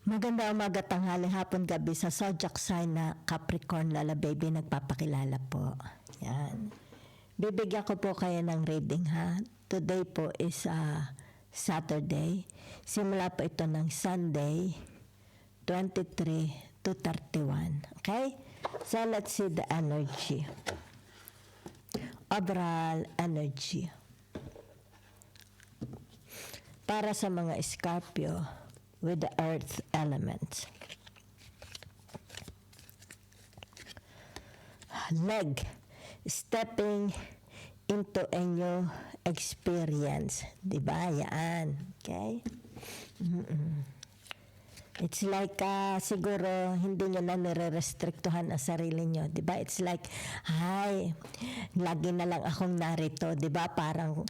Maganda umaga, tanghali, hapon, gabi sa zodiac sign na Capricorn. Lala Baby, nagpapakilala po. Yan. Bibigyan ko po kayo ng reading, ha. Today po is Saturday. Simula po ito ng Sunday, 23 to 31. Okay? So let's see the energy. Overall energy. Para sa mga Scorpio, with the earth element. Leg, stepping into a new experience. Diba? Yan. Okay? It's like, siguro, hindi nyo na nire-restrictuhan ang sarili nyo. Diba? It's like, ay, lagi na lang akong narito. Diba? Parang,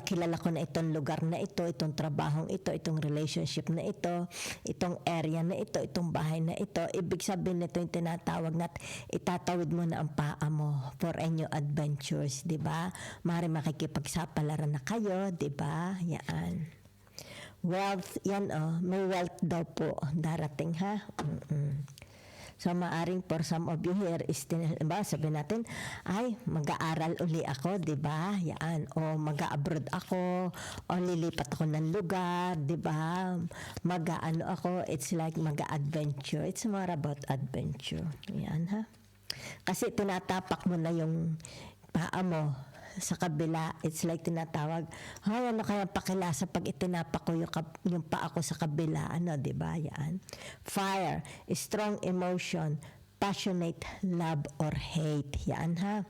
kilala ko na itong lugar na ito, itong trabahong ito, itong relationship na ito, itong area na ito, itong bahay na ito. Ibig sabihin nito yung tinatawag na itatawid mo na ang paa mo for a new adventures. Diba? Maaari makikipagsapalaran na kayo. Diba? Yan. Wealth, yan may wealth daw po darating, ha? So, maaring for some of you here is, sabihin natin, ay, mag-aaral uli ako, di ba? Yan. O mag-abroad ako, o lilipat ako ng lugar, di ba? Mag-ano ako, it's like mag-adventure. It's more about adventure. Yan, ha? Kasi tinatapak mo na yung paa mo sa kabila. It's like tinatawag, ay, ano kaya pakilasa pag itinapak ko yung paa ko sa kabila, ano, di ba? Yan. Fire, strong emotion, passionate love or hate. Yan, ha?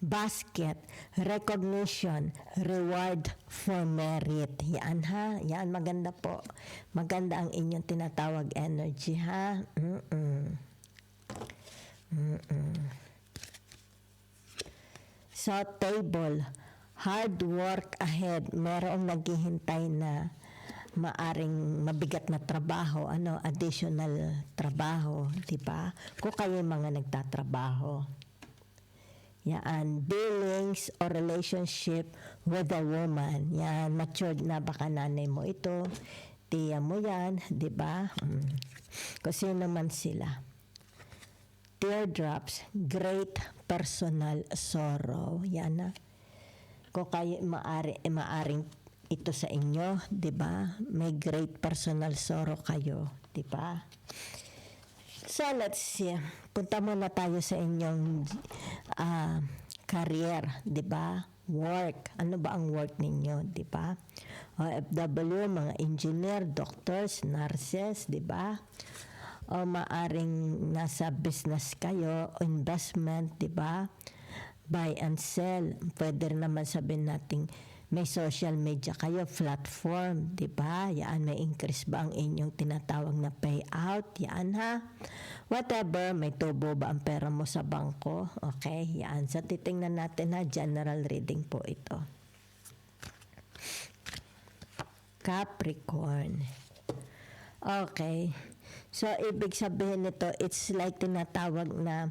Basket, recognition, reward for merit. Yan, ha? Yan, maganda po. Maganda ang inyong tinatawag energy, ha? So, table, hard work ahead. Merong naghihintay na maaring mabigat na trabaho, additional trabaho, di ba? Kung kayo mga nagtatrabaho. Yan, dealings or relationship with a woman. Yan, matured na, baka nanay mo ito, tiya mo yan, di ba? Kung sino man sila. Teardrops, great personal sorrow. Yan na. Kung kayo maaring ito sa inyo, di ba? May great personal sorrow kayo, di ba? So, let's see. Punta muna tayo sa inyong career, di ba? Work. Ano ba ang work ninyo, di ba? OFW, mga engineer, doctors, nurses, di ba? O maaring nasa business kayo, investment, di ba? Buy and sell. Pwede rin naman sabihin natin may social media kayo, platform, di ba? Yan, may increase ba ang inyong tinatawag na payout? Yan, ha? Whatever, may tubo ba ang pera mo sa bangko? Okay, yan. So, titingnan natin, ha? General reading po ito. Capricorn. Okay. So, ibig sabihin nito, it's like tinatawag na,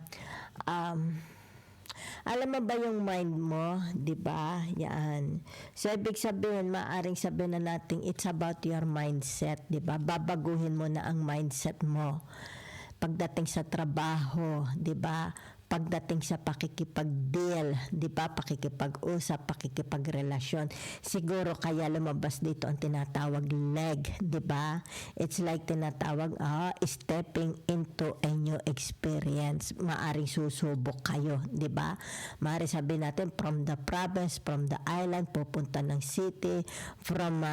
alam mo ba yung mind mo, di ba? Yan. So, ibig sabihin, maaring sabihin na natin, it's about your mindset, di ba? Babaguhin mo na ang mindset mo. Pagdating sa trabaho, di ba? Pagdating sa pakikipag-deal, di ba? Pakikipag-usap, pakikipagrelasyon. Siguro kaya lumabas dito ang tinatawag leg, di ba? It's like tinatawag, stepping into a new experience. Maaring susubok kayo, di ba? Maaring sabihin natin, from the province, from the island, pupunta ng city, from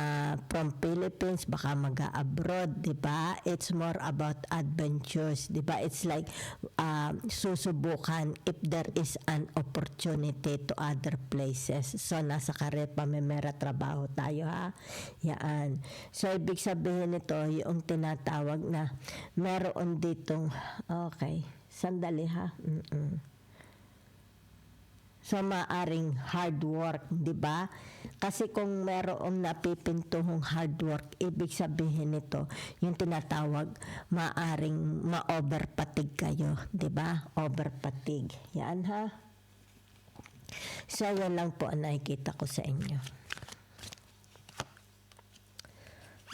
Philippines, baka mag-abroad, di ba? It's more about adventures, di ba? It's like, susubukan if there is an opportunity to other places. So, nasa karir, pamimera, trabaho tayo, ha? Yan. So, ibig sabihin nito, yung tinatawag na meron ditong, okay, sandali, ha? So, maaring hard work, di ba? Kasi kung merong napipintuhong hard work, ibig sabihin nito, yung tinatawag, maaring ma-overpatig kayo, di ba? Overpatig. Yan, ha? So, yan lang po ang nakikita ko sa inyo.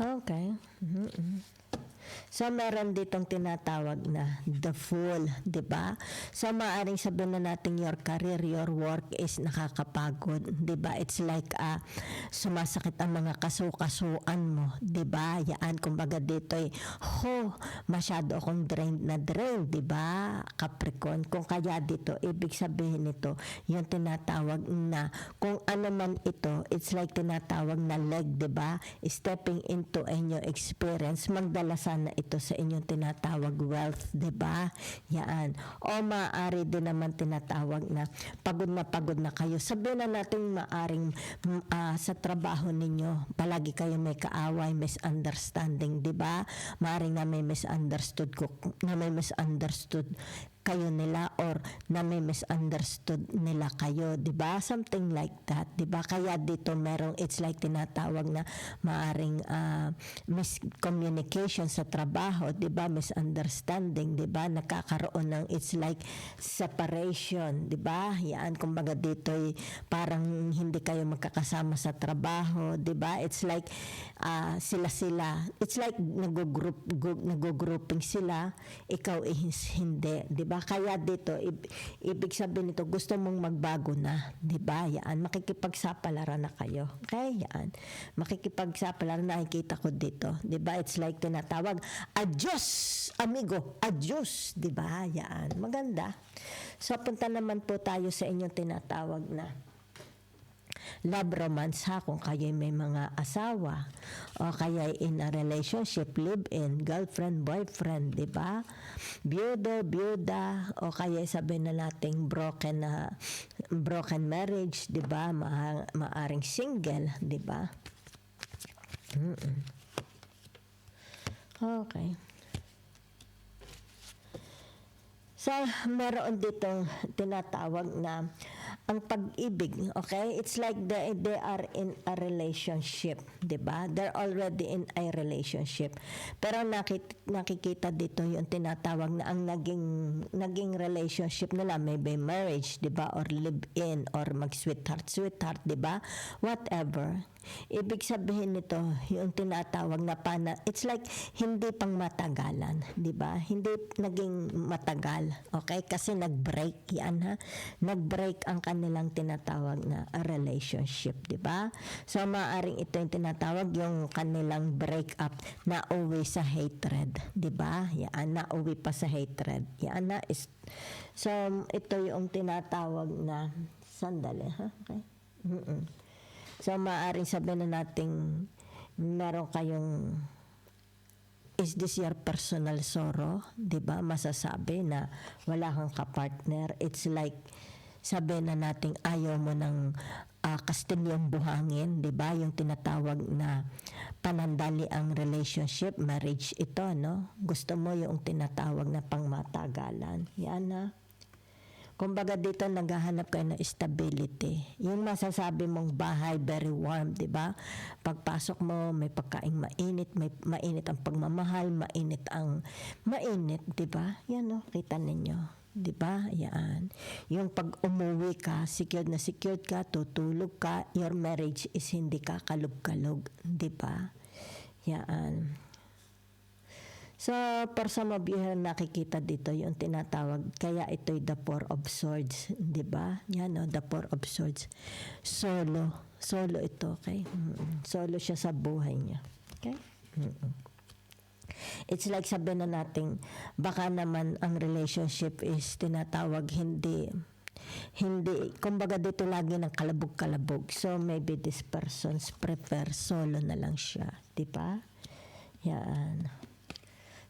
Okay. So, meron ditong tinatawag na the fool, di ba? So, maaaring sabihin na natin your career, your work is nakakapagod, di ba? It's like sumasakit ang mga kasukasuan mo, di ba? Yan, kumbaga dito masyado akong drained, di ba? Capricorn. Kung kaya dito, ibig sabihin nito, yung tinatawag na, kung ano man ito, it's like tinatawag na leg, di ba? Stepping into a new experience, magdala sana ito sa inyong tinatawag wealth, 'di ba? Yan. O maaari din naman tinatawag na pagod na kayo. Sabihin na natin maaring sa trabaho ninyo, palagi kayo may kaaway, misunderstanding, 'di ba? Maaring na may misunderstood kayo nila or na may misunderstood nila kayo, 'di ba? Something like that, 'di ba? Kaya dito merong it's like tinatawag na maaring miscommunication sa trabaho, 'di ba? Misunderstanding, 'di ba? Nakakaroon ng it's like separation, 'di ba? Yan kumbaga dito parang hindi kayo magkakasama sa trabaho, 'di ba? It's like sila. It's like nag-grouping sila, ikaw hindi, 'di ba? Kaya dito ibig sabihin nito gusto mong magbago na, 'di ba? Yan makikipagsapalaran na kayo. Okay? Yan. Makikipagsapalaran na nakikita ko dito, 'di ba? It's like tinatawag, adios amigo, adios, 'di ba? Yan. Maganda. So punta naman po tayo sa inyong tinatawag na love romance kung kayo may mga asawa o kaya in a relationship, live-in, girlfriend, boyfriend, di ba? Byuda, o kaya sabihin na nating broken marriage, di ba? Maaring single, di ba? Okay. So, meron ditong tinatawag na ang pag-ibig, okay? It's like they are in a relationship, 'di ba? They're already in a relationship. Pero nakikita dito yung tinatawag na ang naging relationship nila, maybe marriage, 'di ba? Or live-in or mag-sweetheart, 'di ba? Whatever. Ibig sabihin nito, yung tinatawag na it's like hindi pang matagalan, 'di ba? Hindi naging matagal, okay? Kasi nag-break yan ha. Nag-break ang kanilang tinatawag na relationship, 'di ba? So maaring ito yung tinatawag yung kanilang break up na uwi sa hatred, 'di ba? Yan na uwi pa sa hatred. Yan na is so ito yung tinatawag na sandali ha. Okay? So, maaaring sabihin na nating meron kayong is this your personal sorrow? Diba? Masasabi na wala kang kapartner. It's like sabihin na nating ayaw mo ng kastilyong buhangin. Diba? Yung tinatawag na panandali ang relationship, marriage ito, no? Gusto mo yung tinatawag na pangmatagalan. Yan na. Kumbaga dito naghahanap kayo ng stability. Yung masasabi mong bahay very warm, 'di ba? Pagpasok mo may pagkaing mainit, may mainit ang pagmamahal, mainit, 'di ba? Yan no, kita ninyo. 'Di ba? Yan. Yung pag umuwi ka, secured ka, tutulog ka, your marriage is hindi ka kalug-kalog, 'di ba? Yan. So, for some of you nakikita dito yung tinatawag, kaya ito'y the Four of Swords, di ba? Yan no, the Four of Swords. Solo ito, okay? Solo siya sa buhay niya. Okay? It's like sabihin na natin, baka naman ang relationship is tinatawag hindi, kumbaga dito lagi ng kalabog-kalabog. So, maybe this person's prefer solo na lang siya, di ba? Yan.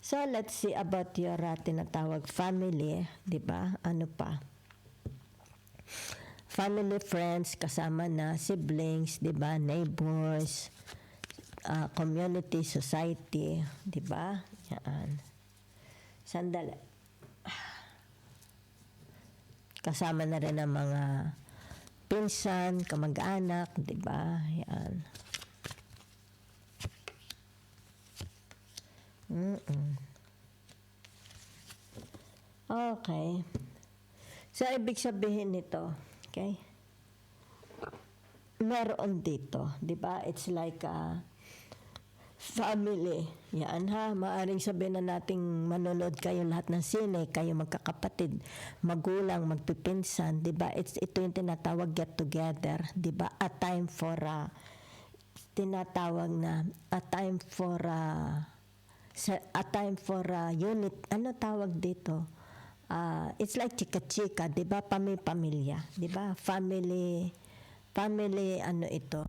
So, let's see about your tinatawag family, di ba? Ano pa? Family, friends, kasama na, siblings, di ba? Neighbors, community, society, di ba? Yan. Sandali. Kasama na rin ang mga pinsan, kamag-anak, di ba? Yan. Okay. So, ibig sabihin nito, okay? Meron dito, di ba? It's like family. Yan ha, maaring sabihin na nating manonood kayo lahat ng sine, kayo magkakapatid, magulang, magpipinsan, 'di ba? Ito yung tinatawag get together, 'di ba? Tinatawag na a time for unit. Ano tawag dito? It's like chika-chika, 'di ba? Pamilya, 'di ba? Family ano ito?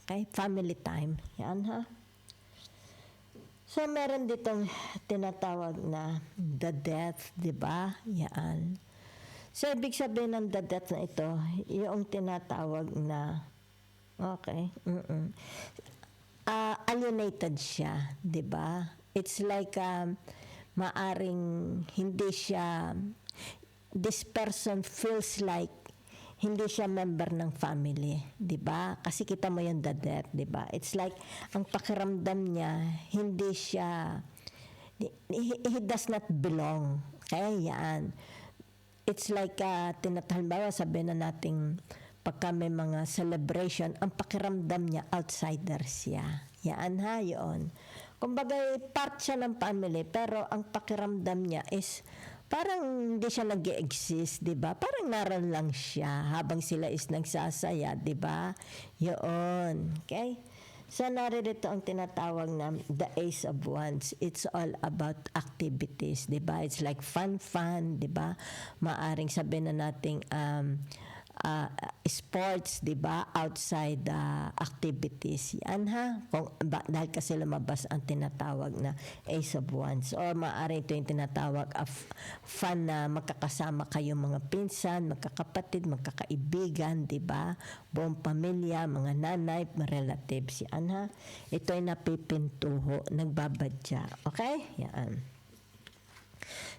Okay? Family time. Yan ha. So, meron ditong tinatawag na the death, di ba? Yan. So, ibig sabihin ng the death na ito, yung tinatawag na, okay, alienated siya, di ba? It's like, maaring hindi siya, this person feels like hindi siya member ng family, 'di ba? Kasi kita mo yung the death, 'di ba? It's like ang pakiramdam niya hindi siya he does not belong. Okay, yan. It's like halimbawa sabihin na nating pagka may mga celebration, ang pakiramdam niya outsider siya. Yan ha, yun. Kumbaga part siya ng family pero ang pakiramdam niya is parang hindi siya nag-exist, 'di ba? Parang naroon lang siya habang sila is nagsasaya, 'di ba? 'Yon. Okay? So naririto ang tinatawag na the Ace of Wands. It's all about activities, 'di ba? It's like fun, 'di ba? Maaring sabihin na nating sports, 'di ba? Outside activities. Yan ha. Dahil kasi lumabas ang tinatawag na Ace of Wands, or maaari ito yung tinatawag of fun na magkakasama kayo mga pinsan, magkakapatid, magkakaibigan, 'di ba? Buong pamilya, mga nanay, mga relatives. Yan ha. Ito ay napipintuho, nagbabadya. Okay? Yan.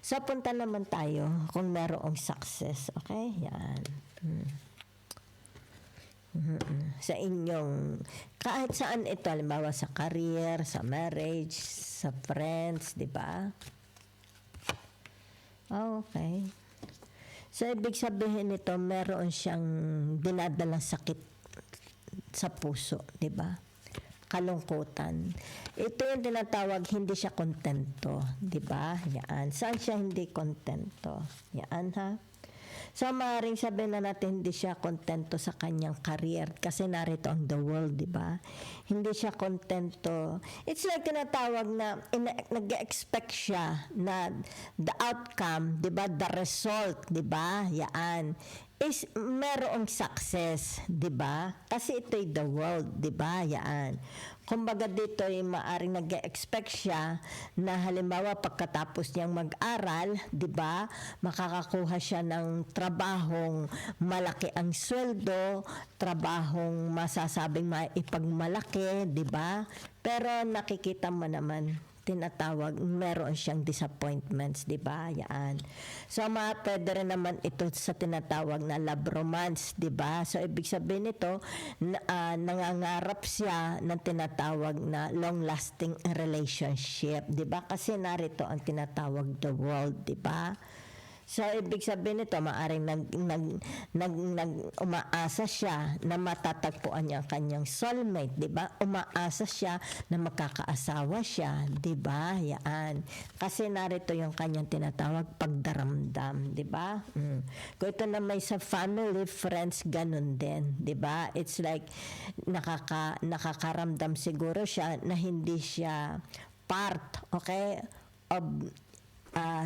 So, punta naman tayo kung merong success. Okay? Yan. Sa inyong, kahit saan ito, halimbawa sa career, sa marriage, sa friends, di ba? Okay. So, ibig sabihin nito, meron siyang dinadalang sakit sa puso, di ba? Kalungkutan. Ito yung tinatawag, hindi siya kontento, di ba? Yan. Saan siya hindi kontento? Yan ha. So, maaaring sabihin na natin hindi siya kontento sa kanyang career kasi narito ang the world, di ba? Hindi siya kontento. It's like tinatawag na nag-expect siya na the outcome, di ba? The result, di ba? Yan is merong success, di ba? Kasi ito'y the world, di ba? Yan. Kumbaga dito ay maaring nag-expect siya na halimbawa pagkatapos niyang mag-aral, 'di ba? Makakakuha siya ng trabahong malaki ang sweldo, trabahong masasabing maipagmalaki, 'di ba? Pero nakikita mo naman tinatawag, meron siyang disappointments, di ba? Yan. So, pwede rin naman ito sa tinatawag na love romance, di ba? So, ibig sabihin nito, nangangarap siya ng tinatawag na long-lasting relationship, di ba? Kasi narito ang tinatawag the world, di ba? So, ibig sabihin nito, maaring umaasa siya na matatagpuan niya ang kanyang soulmate, di ba? Umaasa siya na magkakaasawa siya, di ba? Yan. Kasi narito yung kanyang tinatawag pagdaramdam, di ba? Kung ito na may sa family, friends, ganun din, di ba? It's like nakakaramdam siguro siya na hindi siya part, okay, of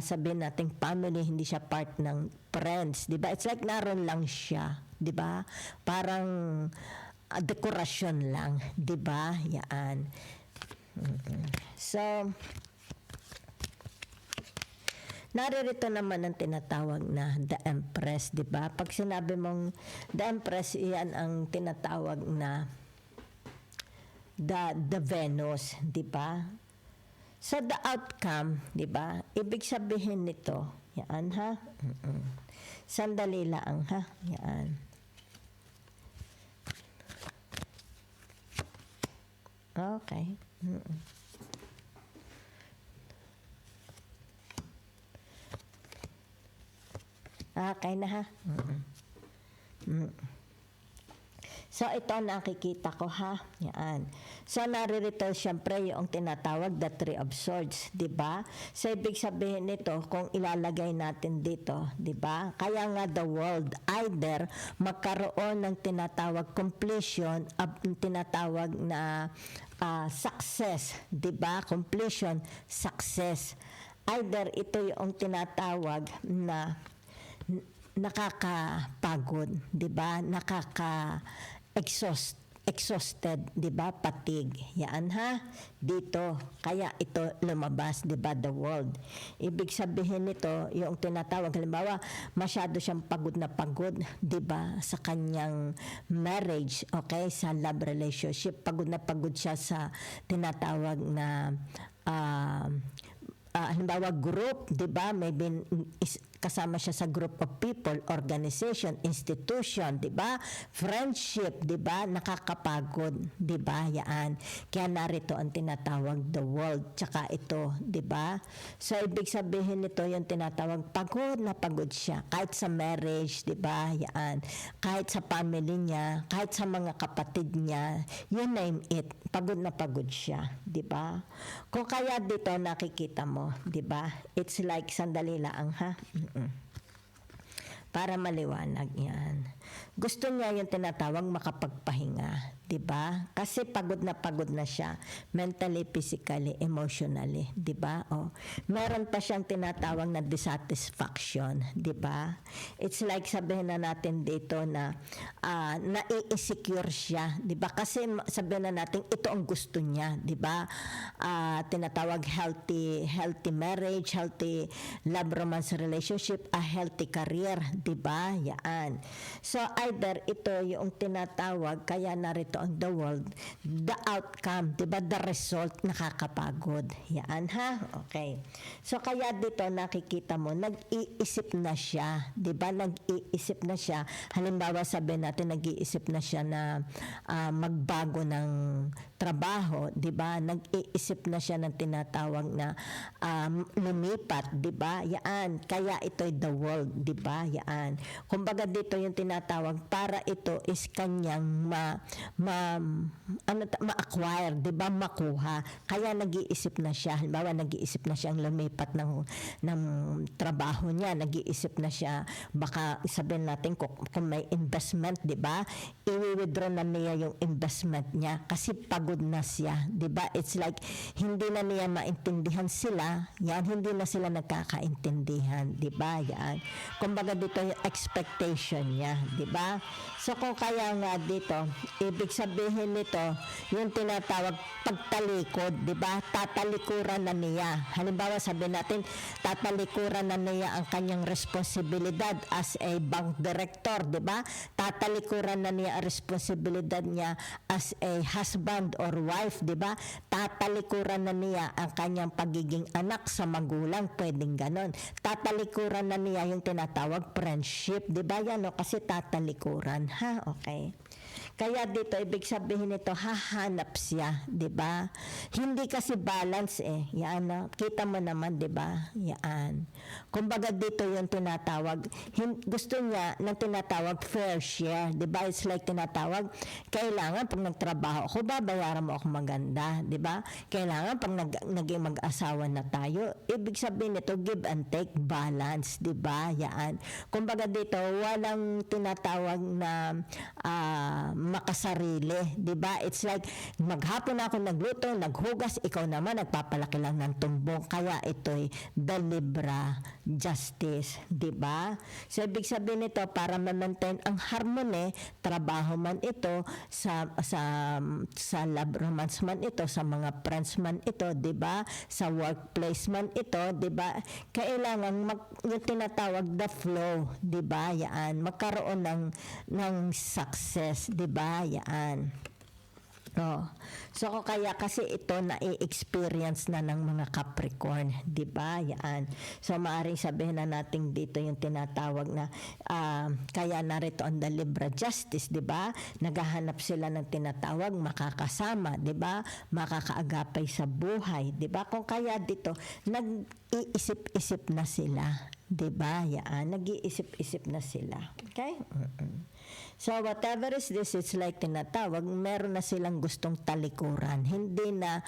sabihin natin family, hindi siya part ng friends, di ba? It's like naroon lang siya, di ba? Parang dekorasyon lang, di ba? Yan. So, naririto naman ang tinatawag na the Empress, di ba? Pag sinabi mong the Empress, iyan ang tinatawag na the Venus, di ba? So, the outcome, di ba? Ibig sabihin nito, yan ha? Sandali lang ha? Yan. Okay. Okay na ha? So, ito nakikita ko ha. Yan. So, naririto siyempre yung tinatawag the Three of Swords, di ba? So, ibig sabihin nito, kung ilalagay natin dito, di ba? Kaya nga the world, either magkaroon ng tinatawag completion, tinatawag na success, di ba? Completion, success. Either ito yung tinatawag na nakakapagod, 'di ba? Exhausted, 'di ba? Patig. Yan ha. Dito, kaya ito lumabas, 'di ba? The world. Ibig sabihin nito, yung tinatawag halimbawa, masyado siyang pagod na pagod, 'di ba? Sa kanyang marriage, okay? Sa love relationship, pagod na pagod siya sa tinatawag na halimbawa group, 'di ba? Maybe kasama siya sa group of people, organization, institution, 'di ba? Friendship, 'di ba? Nakakapagod, 'di ba? Yan. Kaya narito ang tinatawag the world, tsaka ito, 'di ba? So ibig sabihin nito yung tinatawag pagod na pagod siya kahit sa marriage, 'di ba? Yan. Kahit sa family niya, kahit sa mga kapatid niya, you name it, pagod na pagod siya, 'di ba? Kung kaya dito nakikita mo, 'di ba? It's like sandali lang ha. Para maliwanag yan. Gusto niya yung tinatawag makapagpahinga, 'di ba? Kasi pagod na siya, mentally, physically, emotionally, 'di ba? Meron pa siyang tinatawag na dissatisfaction, 'di ba? It's like sabihin na natin dito na nai-insecure siya, 'di ba? Kasi sabihin na natin ito ang gusto niya, 'di ba? Tinatawag healthy marriage, healthy love romance relationship, a healthy career, 'di ba? Yan. So either ito yung tinatawag, kaya narito ang the world, the outcome, 'di ba? The result nakakapagod. Yan ha. Okay. So kaya dito nakikita mo nag-iisip na siya, 'di ba? Nag-iisip na siya. Halimbawa sabihin natin nag-iisip na siya na magbago ng trabaho, 'di ba? Nag-iisip na siya ng tinatawag na lumipat, 'di ba? Yan. Kaya ito'y the world, 'di ba? Yan. Kumbaga dito yung tinatawag para ito is kanyang ma-acquire, 'di ba? Makuha. Kaya nag-iisip na siya. Halimbawa nag-iisip na siyang lumipat ng trabaho niya, nag-iisip na siya baka sabihin natin kung may investment, 'di ba? I-withdraw na niya yung investment niya kasi pagod na siya, 'di ba? It's like hindi na niya maintindihan sila, yan, hindi na sila nagkakaintindihan, 'di ba? Yan. Kumbaga dito yung expectation niya, 'di ba? So kung kaya nga dito, ibig sabihin nito, yung tinatawag pagtalikod, 'di ba? Tatalikuran na niya. Halimbawa sabihin natin, tatalikuran na niya ang kanyang responsibilidad as a bank director, 'di ba? Tatalikuran na niya ang responsibilidad niya as a husband or wife, 'di ba? Tatalikuran na niya ang kanyang pagiging anak sa magulang, pwedeng ganon. Tatalikuran na niya yung tinatawag friendship, 'di ba? Yan kasi tatalikuran, ha? Okay. Kaya dito ibig sabihin nito hahanap siya, 'di ba? Hindi kasi balance Yan, kita mo naman, 'di ba? Yan. Kumbaga dito yung tinatawag, gusto niya ng tinatawag fair share, 'di ba? It's like tinatawag, kailangan pag nagtrabaho ako, babayaran mo ako maganda, 'di ba? Kailangan pag naging mag-asawa na tayo, ibig sabihin nito give and take, balance, 'di ba? Yan. Kumbaga dito walang tinatawag na makasarili, 'di ba? It's like maghapon ako nagluto, naghugas, ikaw naman nagpapalaki lang ng tumbong. Kaya ito'y the libra justice, 'di ba? So ibig sabihin nito para ma-maintain ang harmony, trabaho man ito sa love romance man ito, sa mga friends man ito, 'di ba? Sa workplace man ito, 'di ba? Kailangan yung tinatawag the flow, 'di ba? Yan, magkaroon ng success, 'di ba? Yan. So kaya kasi ito na i-experience na ng mga Capricorn, 'di ba? Yan. So maaring sabihin na natin dito yung tinatawag na kaya narito ang the Libra justice, 'di ba? Naghahanap sila ng tinatawag makakasama, 'di ba? Makakaagapay sa buhay, 'di ba? Kung kaya dito nag-iisip-isip na sila, 'di ba? Yan, nag-iisip-isip na sila. Okay? So whatever is this, it's like tinatawag, meron na silang gustong talikuran. Hindi na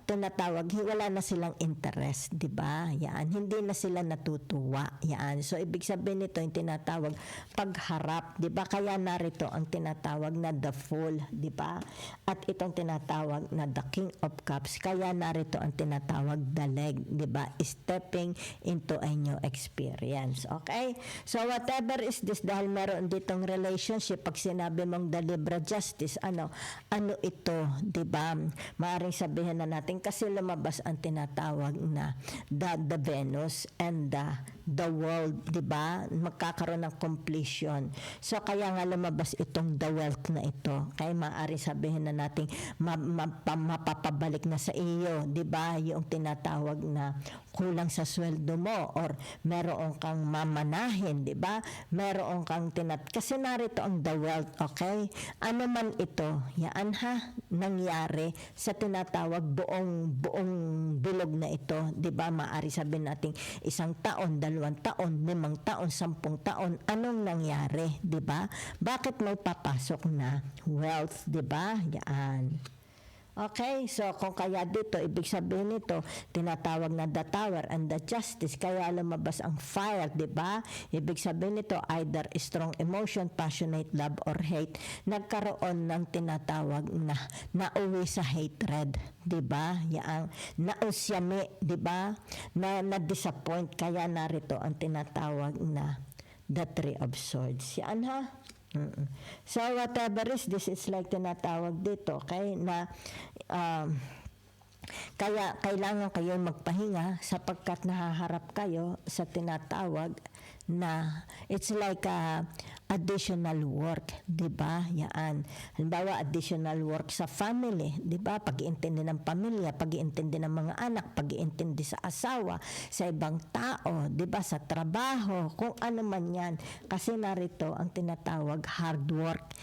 tinatawag, wala na silang interest, di ba? Yan, hindi na sila natutuwa. Yan. So ibig sabihin nito yung tinatawag pagharap, di ba? Kaya narito ang tinatawag na the Fool, di ba? At itong tinatawag na the King of Cups, kaya narito ang tinatawag the Leg, di ba? Stepping into a new experience. Okay? So whatever is this, dahil meron ditong relationship, pag sinabi mong the Libra Justice, ano ito, di ba? Maaring sabihin na natin kasi lumabas ang tinatawag na the Venus and the world, di ba? Magkakaroon ng completion. So kaya nga lumabas itong the wealth na ito. Kaya maaring sabihin na natin mapapabalik na sa iyo, di ba? Yung tinatawag na kulang sa sweldo mo or meron kang mamanahin, di ba? Meron kang kasi narito ang the wealth, okay? Ano man ito, yan nangyari sa tinatawag buong bilog na ito, di ba? Maari sabihin natin 1 taon, 2 taon, 5 taon, 10 taon, anong nangyari, di ba? Bakit may papasok na wealth, di ba? Yan. Okay, so kung kaya dito, ibig sabihin nito, tinatawag na the Tower and the Justice, kaya lumabas ang fire, di ba? Ibig sabihin nito, either strong emotion, passionate love, or hate, nagkaroon ng tinatawag na nauwi sa hatred, di ba? Yang nausyami, di ba? Na-disappoint, kaya narito ang tinatawag na the Three of Swords. Yan ha? So whatever is this, is like tinatawag dito, okay, na kaya kailangan kayo magpahinga sapagkat nahaharap kayo sa tinatawag na it's like additional work, di ba? Yan. Halimbawa, additional work sa family, di ba? Pag-iintindi ng pamilya, pag-iintindi ng mga anak, pag-iintindi sa asawa, sa ibang tao, di ba? Sa trabaho, kung ano man yan. Kasi narito ang tinatawag hard work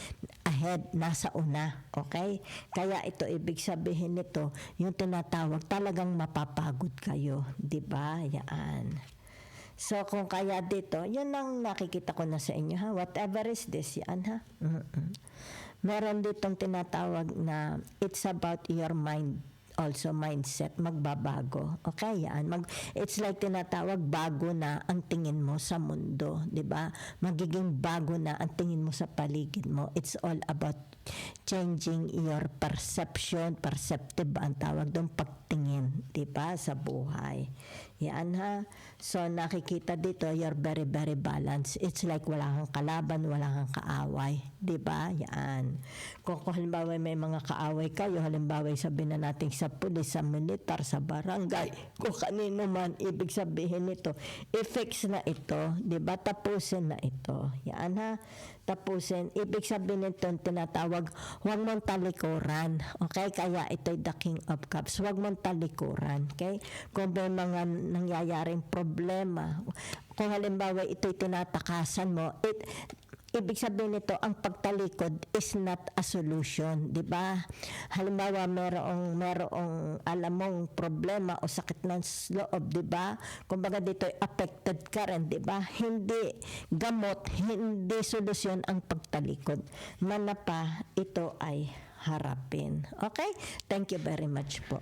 ahead, nasa una, okay? Kaya ito, ibig sabihin nito, yung tinatawag, talagang mapapagod kayo, di ba? Yan. So, kung kaya dito, yun ang nakikita ko na sa inyo, ha? Whatever is this, yan, ha? Meron ditong tinatawag na it's about your mind, also mindset, magbabago. Okay, yan. It's like tinatawag, bago na ang tingin mo sa mundo, di ba? Magiging bago na ang tingin mo sa paligid mo. It's all about changing your perception, perceptive ang tawag doon, pagtingin, di ba, sa buhay. Yan ha. So nakikita dito, you're very, very balanced. It's like wala kang kalaban, wala kang kaaway. Diba? Yan. Kung halimbawa may mga kaaway kayo, halimbawa sabihin na natin sa pulis, sa militar, sa barangay, kung kanino man, ibig sabihin nito, i-fix na ito. Diba? Tapusin na ito. Yan ha. Tapusin. Ibig sabihin nito, tinatawag, huwag mong talikuran. Okay? Kaya ito'y the King of Cups. Huwag mong talikuran. Okay? Kung may mga nangyayaring problema, kung halimbawa ito'y tinatakasan mo, ibig sabihin nito, ang pagtalikod is not a solution, di ba? Halimbawa, merong alam mong problema o sakit ng loob, di ba? Kumbaga dito, affected ka rin, di ba? Hindi gamot, hindi solusyon ang pagtalikod. Manapa, ito ay harapin. Okay? Thank you very much po.